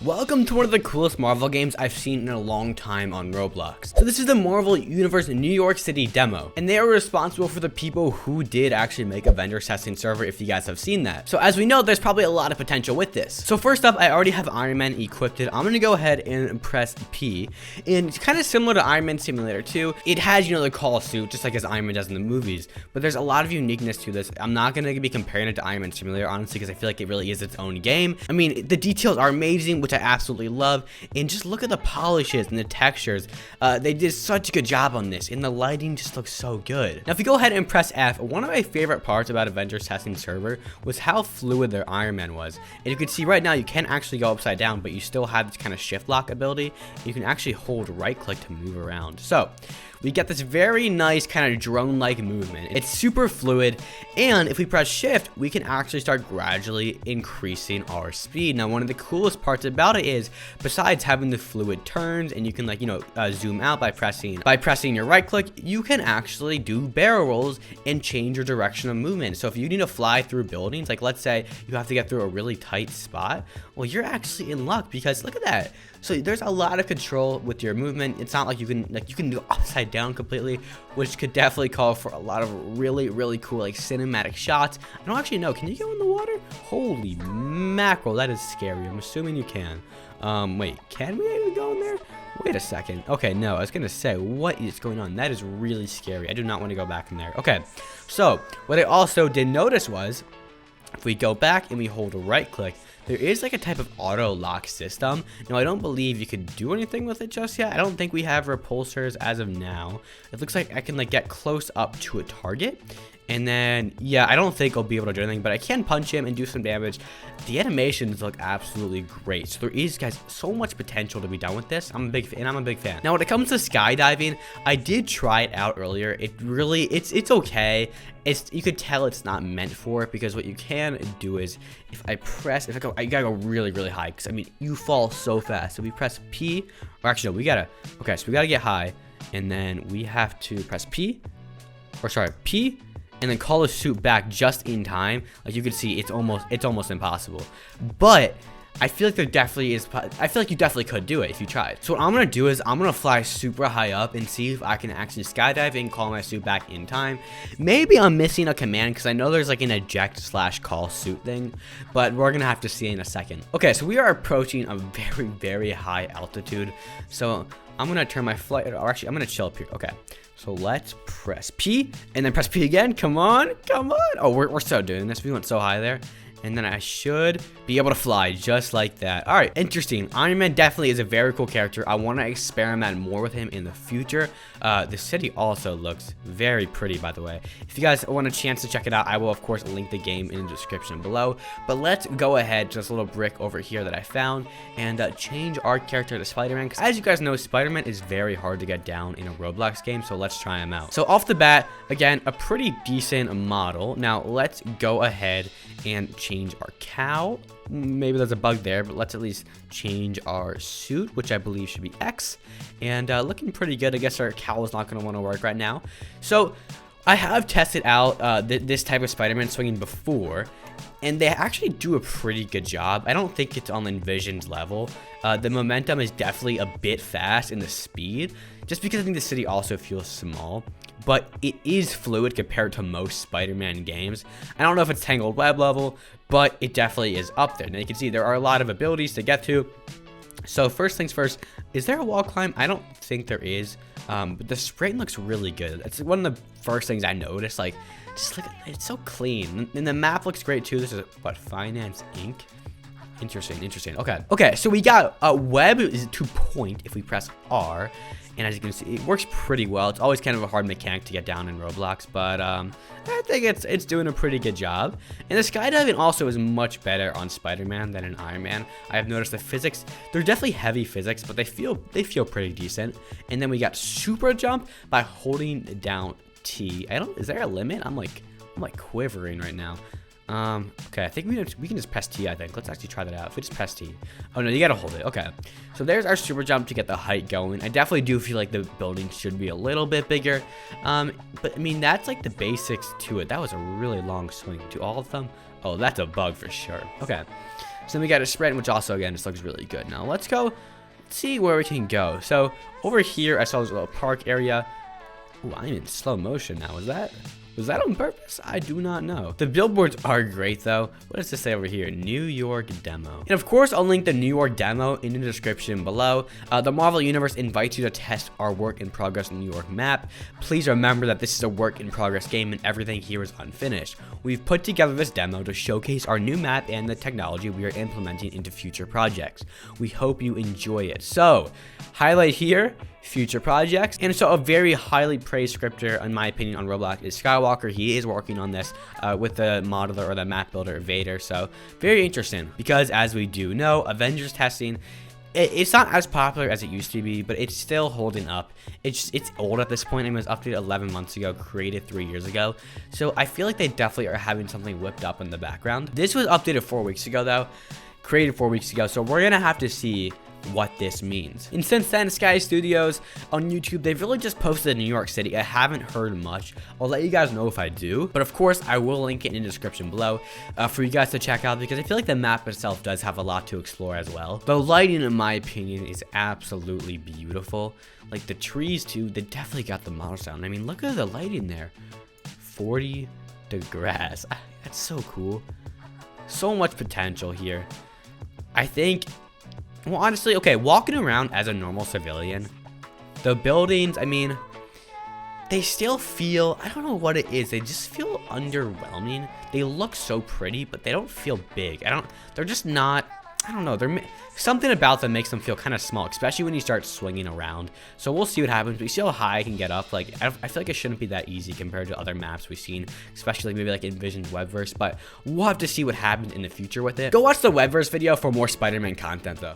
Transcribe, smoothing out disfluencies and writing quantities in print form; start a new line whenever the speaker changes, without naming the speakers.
Welcome to one of the coolest Marvel games I've seen in a long time on Roblox. So this is the Marvel Universe New York City demo, and they are responsible for the people who did actually make Avengers testing server, if you guys have seen that. So as we know, there's probably a lot of potential with this. So first up, I already have Iron Man equipped. I'm gonna go ahead and press P, and it's kind of similar to Iron Man Simulator 2. It has, the call suit, just like as Iron Man does in the movies, but there's a lot of uniqueness to this. I'm not gonna be comparing it to Iron Man Simulator, honestly, because I feel like it really is its own game. I mean, the details are amazing, which I absolutely love, and just look at the polishes and the textures. They did such a good job on this, and the lighting just looks so good. Now if you go ahead and press F, one of my favorite parts about Avengers testing server was how fluid their Iron Man was. And you can see right now you can actually go upside down, but you still have this kind of shift lock ability. You can actually hold right click to move around. So we get this very nice kind of drone-like movement. It's super fluid, and if we press shift, we can actually start gradually increasing our speed. Now, one of the coolest parts about it is, besides having the fluid turns, and you can zoom out by pressing your right click, you can actually do barrel rolls and change your direction of movement. So if you need to fly through buildings, like let's say you have to get through a really tight spot, well, you're actually in luck, because look at that. So there's a lot of control with your movement. It's not like you can go upside down completely, which could definitely call for a lot of really cool cinematic shots. I don't actually know, can you go in the water? Holy mackerel, that is scary. I'm assuming you can. Wait, can we even go in there? Wait a second. Okay, no, I was gonna say, what is going on? That is really scary. I do not want to go back in there. Okay, so what I also did notice was, if we go back and we hold a right click, there is a type of auto lock system. Now, I don't believe you could do anything with it just yet. I don't think we have repulsors as of now. It looks like I can get close up to a target. And then, yeah, I don't think I'll be able to do anything, but I can punch him and do some damage. The animations look absolutely great. So there is, guys, so much potential to be done with this. I'm a big fan. Now, when it comes to skydiving, I did try it out earlier. It's okay. You could tell it's not meant for it, because what you can do is, I gotta go really high, because I mean, you fall so fast. So we press P, or actually, no, so we gotta get high, and then we have to press P, and then call the suit back just in time. Like you can see, it's almost impossible. But I feel like there definitely is. I feel like you definitely could do it if you tried. So what I'm gonna do is I'm gonna fly super high up and see if I can actually skydive and call my suit back in time. Maybe I'm missing a command, because I know there's an eject/call suit thing, but we're gonna have to see in a second. Okay, so we are approaching a very high altitude. So I'm gonna turn my flight, or actually I'm gonna chill up here. Okay. So let's press P, and then press P again. Come on. Oh, we're so doing this. We went so high there. And then I should be able to fly just like that. All right, interesting. Iron Man definitely is a very cool character. I want to experiment more with him in the future. The city also looks very pretty, by the way. If you guys want a chance to check it out, I will, of course, link the game in the description below. But let's go ahead, just a little brick over here that I found, and change our character to Spider-Man. Because as you guys know, Spider-Man is very hard to get down in a Roblox game, so let's try him out. So off the bat, again, a pretty decent model. Now, let's go ahead and change our cow. Maybe there's a bug there, but let's at least change our suit, which I believe should be X. And looking pretty good. I guess our cow is not going to want to work right now. So I have tested out this type of Spider-Man swinging before, and they actually do a pretty good job. I don't think it's on Envision's level. The momentum is definitely a bit fast in the speed, just because I think the city also feels small. But it is fluid compared to most Spider-Man games. I don't know if it's Tangled Web level, but it definitely is up there. Now you can see there are a lot of abilities to get to. So first things first, is there a wall climb? I don't think there is, but the spraying looks really good. It's one of the first things I noticed. Just look at it, it's so clean. And the map looks great too. This is what, Finance Inc. Interesting. Okay, so we got a web is to point if we press R. And as you can see, it works pretty well. It's always kind of a hard mechanic to get down in Roblox, but I think it's doing a pretty good job. And the skydiving also is much better on Spider-Man than in Iron Man. I have noticed the physics, they're definitely heavy physics, but they feel pretty decent. And then we got super jump by holding down T. Is there a limit? I'm quivering right now. Okay, I think we can just press T, I think. Let's actually try that out. If we just press T. Oh, no, you gotta hold it. Okay. So there's our super jump to get the height going. I definitely do feel like the building should be a little bit bigger. But, I mean, that's the basics to it. That was a really long swing. To all of them? Oh, that's a bug for sure. Okay. So then we got a sprint, which also, again, just looks really good. Now, let's go see where we can go. So over here, I saw this little park area. Ooh, I'm in slow motion now. Was that on purpose? I do not know. The billboards are great though. What does this say over here? New York demo. And of course, I'll link the New York demo in the description below. The Marvel Universe invites you to test our work in progress New York map. Please remember that this is a work in progress game and everything here is unfinished. We've put together this demo to showcase our new map and the technology we are implementing into future projects. We hope you enjoy it. So, highlight here, future projects. And so a very highly praised scripter, in my opinion, on Roblox is 𝐁𝐔𝐒𝐈𝐋. He is working on this with the modeler or the map builder Vader. So very interesting, because as we do know, Avengers testing, it's not as popular as it used to be, but it's still holding up. It's old at this point. It was updated 11 months ago, created 3 years ago. So I feel like they definitely are having something whipped up in the background. This was updated 4 weeks ago though, created 4 weeks ago. So we're gonna have to see what this means. And since then, Sky Studios on YouTube, they've really just posted in New York City. I haven't heard much. I'll let you guys know if I do, but of course I will link it in the description below for you guys to check out, because I feel like the map itself does have a lot to explore as well. The lighting, in my opinion, is absolutely beautiful. Like the trees too, they definitely got the model sound. I mean, look at the lighting there. 40 to grass. That's so cool. So much potential here. I think, well, honestly, okay, walking around as a normal civilian, the buildings, I mean, they still feel, I don't know what it is, they just feel underwhelming. They look so pretty, but they don't feel big. They're just not, I don't know, something about them makes them feel kind of small, especially when you start swinging around. So we'll see what happens. We see how high I can get up. Like, I feel like it shouldn't be that easy compared to other maps we've seen, especially maybe like Envision's Webverse, but we'll have to see what happens in the future with it. Go watch the Webverse video for more Spider-Man content though.